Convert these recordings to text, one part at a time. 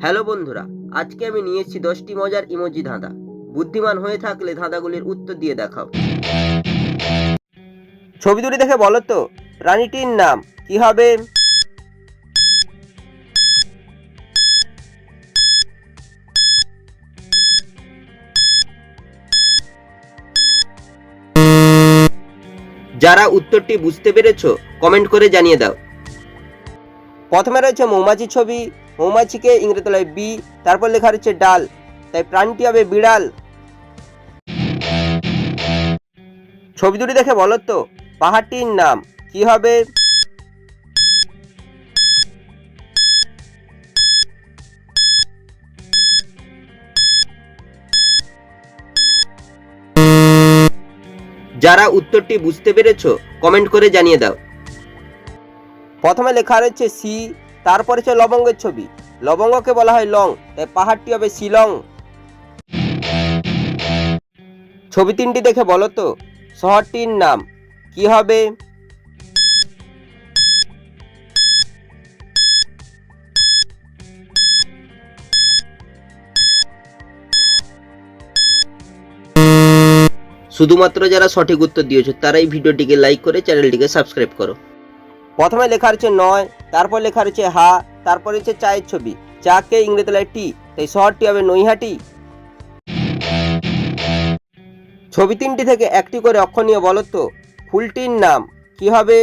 Hello বন্ধুরা, আজকে আমি নিয়ে এসেছি 10টি মজার ইমোজি ধাঁধা। বুদ্ধিমান হয়ে থাকলে ধাঁধাগুলির উত্তর দিয়ে দেখাও। ছবি দুটি দেখে বলো তো প্রাণীটির নাম কি হবে? যারা উত্তরটি বুঝতে পেরেছো কমেন্ট করে জানিয়ে দাও। প্রথমে রয়েছে মৌমাছির ছবি। মৌমাছিকে ইংরেজি বলা হয় বি, তারপর লেখা রয়েছে ডাল, তাই প্রাণীটি হবে বিড়াল। ছবি দুটি দেখে বলো তো পাহাড়টির নাম কি হবে? যারা উত্তরটি বুঝতে পেরেছো কমেন্ট করে জানিয়ে দাও। প্রথমে লেখা রয়েছে সি, তারপরে হচ্ছে লবঙ্গের ছবি। লবঙ্গকে বলা হয় লং, তাই পাহাড়টি হবে শিলং। ছবি তিনটি দেখে বলো তো শহরটির নাম কি হবে? শুধুমাত্র যারা সঠিক উত্তর দিয়েছো তারাই ভিডিওটিকে লাইক করে চ্যানেলটিকে সাবস্ক্রাইব করো। প্রথমে লেখা রয়েছে নয়, তারপর লেখা রয়েছে হা, তারপর রয়েছে চায়ের ছবি। চাকে ইংরেজি বলা হয় টি, তাই শহরটি হবে নৈহাটি। ছবি তিনটি থেকে একটি করে অক্ষর নিয়ে বলো তো ফুলটির নাম কি হবে?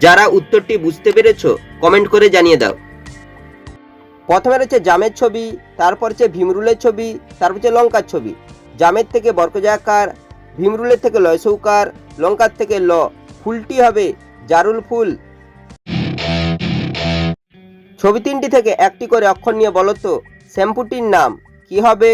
যারা উত্তরটি বুঝতে পেরেছো কমেন্ট করে জানিয়ে দাও। প্রথমে রয়েছে জামের ছবি, তারপর হচ্ছে ভীমরুলের ছবি, তারপর হচ্ছে লঙ্কার ছবি। জামের থেকে বর্গজাকার, ভীমরুলের থেকে লয়সৌকার, লঙ্কার থেকে ল। ফুলটি হবে জারুল ফুল। ছবি তিনটি থেকে একটি করে অক্ষর নিয়ে বলো তো শ্যাম্পুটির নাম কি হবে?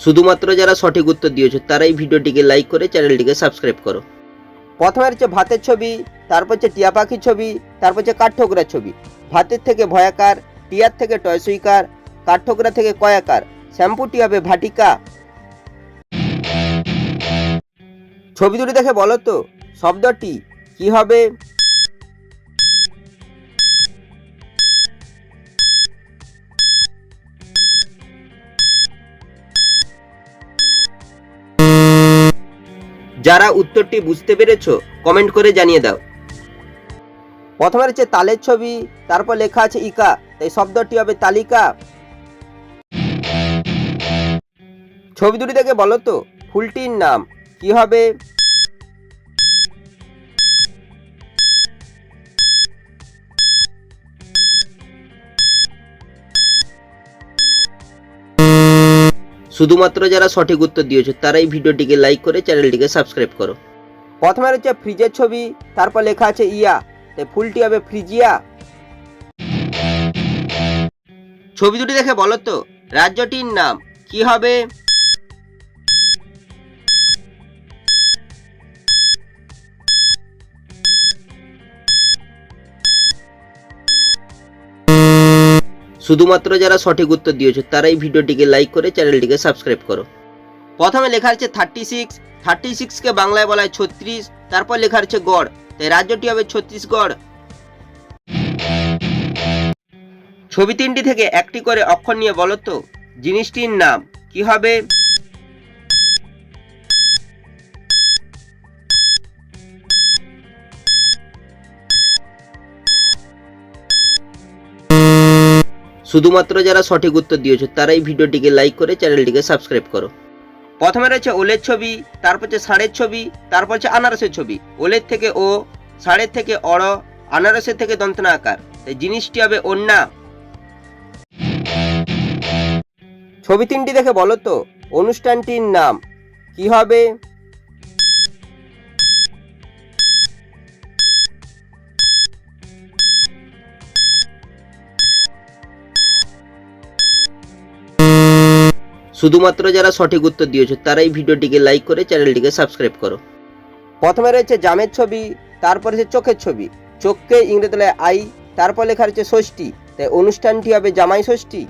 শুধুমাত্র যারা সঠিক উত্তর দিয়েছো তারাই ভিডিওটিকে লাইক করে চ্যানেলটিকে সাবস্ক্রাইব করো। প্রথমে হচ্ছে ভাতের ছবি, তারপর হচ্ছে টিয়া পাখির ছবি, তারপর হচ্ছে কাঠঠোকরার ছবি। ভাতের থেকে ভয়াকার, টিয়ার থেকে টয়সুইকার, কাঠঠোকরা থেকে কয়াকার। শ্যাম্পুটি হবে ভাটিকা। ছবি দুটি দেখে বলো তো শব্দটি কি হবে? যারা উত্তরটি বুঝতে পেরেছো কমেন্ট করে জানিয়ে দাও। প্রথমে রয়েছে তালের ছবি, তারপর লেখা আছে ইকা, তাই শব্দটি হবে তালিকা। ছবি দুটি দেখে বলো তো ফুলটির নাম কি হবে? শুধুমাত্র যারা সঠিক উত্তর দিয়েছো তারাই ভিডিওটিকে লাইক করে চ্যানেলটিকে সাবস্ক্রাইব করো। প্রথমে রয়েছে ফ্রিজের ছবি, তারপর লেখা আছে ইয়া, তাই ফুলটি হবে ফ্রিজিয়া। ছবি দুটি দেখে বলো তো রাজ্যটির নাম কি হবে? শুধুমাত্র যারা সঠিক উত্তর দিয়েছো তারাই ভিডিওটিকে লাইক করে চ্যানেলটিকে সাবস্ক্রাইব করো। প্রথমে লেখা আছে 36, 36কে বাংলায় বলা হয় 36, তারপর লেখা আছে গড়, তাই রাজ্যটি হবে ছত্তিশগড়। ছবি তিনটি থেকে একটি করে অক্ষর নিয়ে বলো তো জিনিসটির নাম কি হবে? শুধুমাত্র যারা সঠিক উত্তর দিয়েছো তারাই ভিডিওটিকে লাইক করে চ্যানেলটিকে সাবস্ক্রাইব করো। প্রথমে রয়েছে ওলের ছবি, তারপর হচ্ছে ষাঁড়ের ছবি, তারপর হচ্ছে আনারসের ছবি। ওলের থেকে ও, ষাঁড়ের থেকে অড়, আনারসের থেকে দন্তনা আকার, তাই জিনিসটি হবে ওন্না। ছবি তিনটি দেখে বলো তো অনুষ্ঠানটির নাম কি হবে? শুধুমাত্র যারা সঠিক উত্তর দিয়েছো তারাই ভিডিওটিকে লাইক করে চ্যানেলটিকে সাবস্ক্রাইব করো। প্রথমে রয়েছে জামের ছবি, তারপর হচ্ছে চোখের ছবি, চোখকে ইংরেজি আই, তারপর লেখা রয়েছে ষষ্ঠী, তাই অনুষ্ঠানটি হবে জামাই ষষ্ঠী।